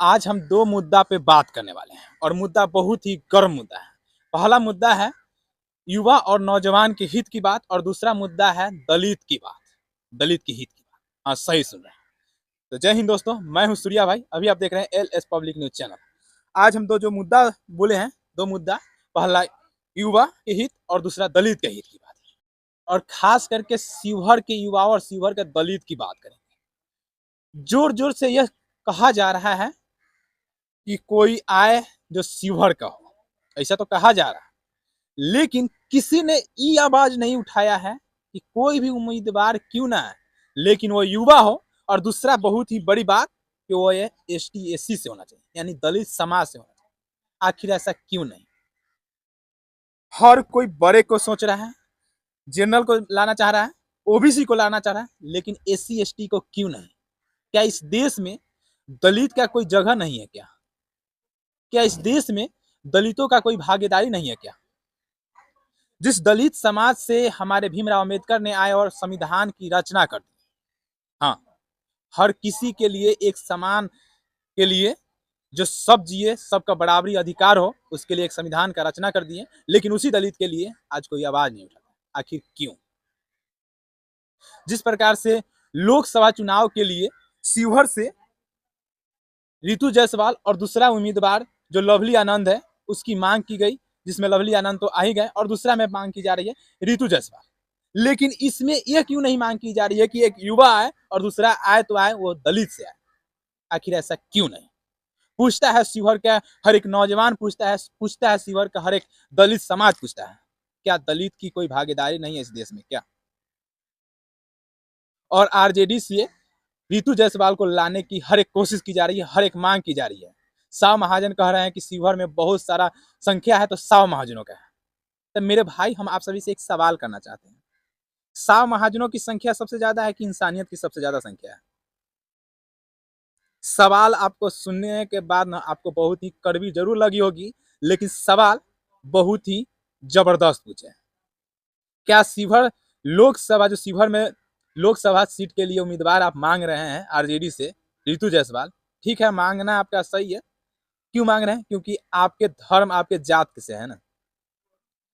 आज हम दो मुद्दा पे बात करने वाले हैं और मुद्दा बहुत ही गर्म मुद्दा है। पहला मुद्दा है युवा और नौजवान के हित की बात और दूसरा मुद्दा है दलित की बात, दलित के हित की बात। हाँ, सही सुन रहे हैं। तो जय हिंद दोस्तों, मैं हूं सूर्या भाई। अभी आप देख रहे हैं LS पब्लिक न्यूज चैनल। आज हम दो जो मुद्दा बोले हैं, दो मुद्दा, पहला युवा के हित और दूसरा दलित के हित की बात, और खास करके शिवहर के युवा और शिवहर के दलित की बात करेंगे। जोर जोर से यह कहा जा रहा है कि कोई आए जो शिवहर का हो, ऐसा तो कहा जा रहा है, लेकिन किसी ने ये आवाज नहीं उठाया है कि कोई भी उम्मीदवार क्यों ना आए, लेकिन वो युवा हो। और दूसरा बहुत ही बड़ी बात कि वो ये ST SC से होना चाहिए, यानी दलित समाज से होना चाहिए। आखिर ऐसा क्यों नहीं? हर कोई बड़े को सोच रहा है, जनरल को लाना चाह रहा है, OBC को लाना चाह रहा है, लेकिन SC ST को क्यों नहीं? क्या इस देश में दलित का कोई जगह नहीं है क्या? क्या इस देश में दलितों का कोई भागीदारी नहीं है क्या? जिस दलित समाज से हमारे भीमराव अंबेडकर ने आए और संविधान की रचना कर दी, हाँ, हर किसी के लिए एक समान के लिए जो सब जिए, सबका बराबरी अधिकार हो, उसके लिए एक संविधान का रचना कर दिए, लेकिन उसी दलित के लिए आज कोई आवाज नहीं उठाता। आखिर क्यों? जिस प्रकार से लोकसभा चुनाव के लिए शिवहर से रितु जायसवाल और दूसरा उम्मीदवार जो लवली आनंद है, उसकी मांग की गई, जिसमें लवली आनंद तो आ ही गए, और दूसरा में मांग की जा रही है रितु जायसवाल। लेकिन इसमें यह क्यों नहीं मांग की जा रही है कि एक युवा आए और दूसरा आए तो आए वो दलित से आए? आखिर ऐसा क्यों नहीं? पूछता है शिवहर का हर एक नौजवान, पूछता है शिवहर का हर एक दलित समाज पूछता है, क्या दलित की कोई भागीदारी नहीं है इस देश में क्या? और RJD से रितु जायसवाल को लाने की हर एक कोशिश की जा रही है, हर एक मांग की जा रही है। साव महाजन कह रहे हैं कि शिवहर में बहुत सारा संख्या है तो साव महाजनों का है। तो मेरे भाई, हम आप सभी से एक सवाल करना चाहते हैं, साव महाजनों की संख्या सबसे ज्यादा है कि इंसानियत की सबसे ज्यादा संख्या है? सवाल आपको सुनने के बाद ना आपको बहुत ही कड़वी जरूर लगी होगी, लेकिन सवाल बहुत ही जबरदस्त पूछे। क्या शिवहर लोकसभा, जो शिवहर में लोकसभा सीट के लिए उम्मीदवार आप मांग रहे हैं RJD से रितु जायसवाल, ठीक है, मांगना आपका सही है। क्यों मांग रहे हैं? क्योंकि आपके धर्म, आपके जात से है ना।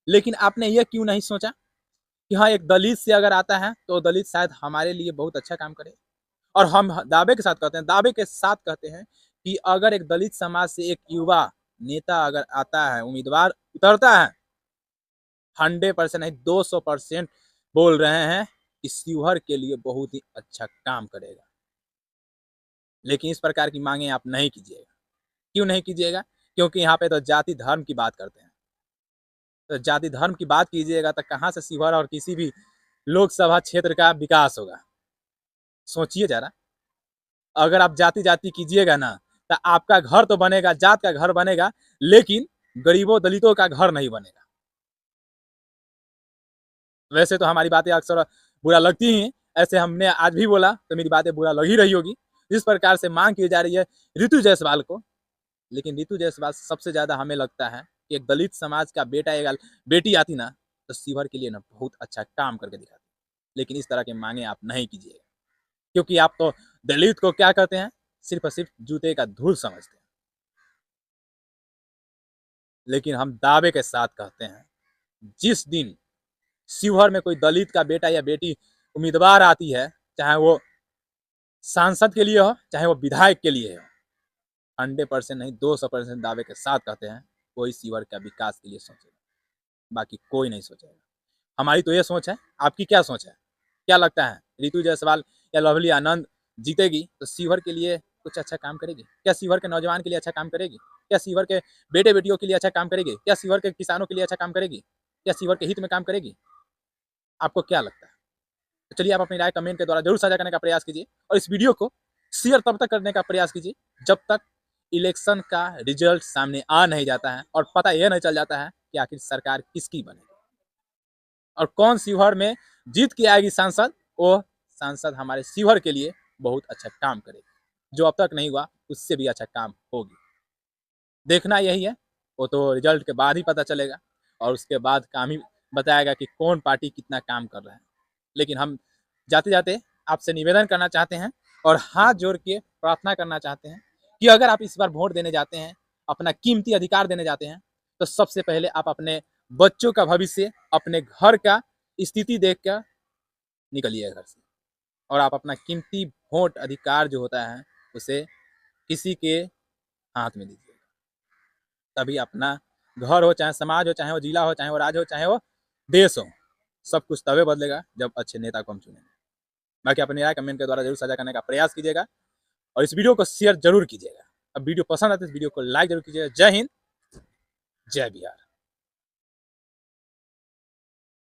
लेकिन आपने यह क्यों नहीं सोचा कि हाँ, एक दलित से अगर आता है तो दलित शायद हमारे लिए बहुत अच्छा काम करे? और हम दावे के साथ कहते हैं, दावे के साथ कहते हैं कि अगर एक दलित समाज से एक युवा नेता अगर आता है, उम्मीदवार उतरता है, 100% नहीं 200% बोल रहे हैं कि शिवहर के लिए बहुत ही अच्छा काम करेगा। लेकिन इस प्रकार की मांगे आप नहीं कीजिएगा। क्यों नहीं कीजिएगा? क्योंकि यहाँ पे तो जाति धर्म की बात करते हैं। तो जाति धर्म की बात कीजिएगा तो कहाँ से शिवहर और किसी भी लोकसभा क्षेत्र का विकास होगा? सोचिए जरा। अगर आप जाति जाति कीजिएगा ना, तो आपका घर तो बनेगा, जात का घर बनेगा, लेकिन गरीबों दलितों का घर नहीं बनेगा। वैसे तो हमारी बातें अक्सर बुरा लगती ही, ऐसे हमने आज भी बोला तो मेरी बातें बुरा लग ही रही होगी। जिस प्रकार से मांग की जा रही है रितु जायसवाल को, लेकिन रितु जायसवाल सबसे ज्यादा हमें लगता है कि एक दलित समाज का बेटा या बेटी आती ना, तो शिवहर के लिए ना बहुत अच्छा काम करके दिखाती। लेकिन इस तरह के मांगे आप नहीं कीजिएगा, क्योंकि आप तो दलित को क्या कहते हैं, सिर्फ और सिर्फ जूते का धूल समझते हैं। लेकिन हम दावे के साथ कहते हैं, जिस दिन शिवहर में कोई दलित का बेटा या बेटी उम्मीदवार आती है, चाहे वो सांसद के लिए हो, चाहे वो विधायक के लिए हो, 100% नहीं 200% दावे के साथ कहते हैं कोई शिवहर का विकास के लिए सोचेगा, बाकी कोई नहीं सोचेगा। हमारी तो ये सोच है, आपकी क्या सोच है? क्या लगता है रितु जायसवाल या लवली आनंद जीतेगी तो शिवहर के लिए कुछ अच्छा काम करेगी क्या? शिवहर के नौजवान के लिए अच्छा काम करेगी क्या? शिवहर के बेटे बेटियों के लिए अच्छा काम करेगी क्या? शिवहर के किसानों के लिए अच्छा काम करेगी क्या? शिवहर के हित में काम करेगी? आपको क्या लगता है? तो चलिए, आप अपनी राय कमेंट के द्वारा जरूर साझा करने का प्रयास कीजिए, और इस वीडियो को शेयर तब तक करने का प्रयास कीजिए जब तक इलेक्शन का रिजल्ट सामने आ नहीं जाता है और पता यह नहीं चल जाता है कि आखिर सरकार किसकी बनेगी और कौन शिवहर में जीत के आएगी सांसद। वो सांसद हमारे शिवहर के लिए बहुत अच्छा काम करेगी, जो अब तक नहीं हुआ उससे भी अच्छा काम होगी। देखना यही है, वो तो रिजल्ट के बाद ही पता चलेगा, और उसके बाद काम ही बताएगा कि कौन पार्टी कितना काम कर रहा है। लेकिन हम जाते जाते आपसे निवेदन करना चाहते हैं और हाथ जोड़ के प्रार्थना करना चाहते हैं कि अगर आप इस बार वोट देने जाते हैं, अपना कीमती अधिकार देने जाते हैं, तो सबसे पहले आप अपने बच्चों का भविष्य, अपने घर का स्थिति देख कर निकलिए घर से, और आप अपना कीमती वोट अधिकार जो होता है उसे किसी के हाथ में दीजिए। तभी अपना घर हो, चाहे समाज हो, चाहे वो जिला हो, चाहे वो राज्य हो, चाहे वो देश हो, सब कुछ तभी बदलेगा जब अच्छे नेता को हम चुनेंगे। बाकी अपनी राय कमेंट के द्वारा जरूर साझा करने का प्रयास कीजिएगा और इस वीडियो को शेयर जरूर कीजिएगा। अब वीडियो पसंद आते तो इस वीडियो को लाइक जरूर कीजिएगा। जय हिंद, जय बिहार।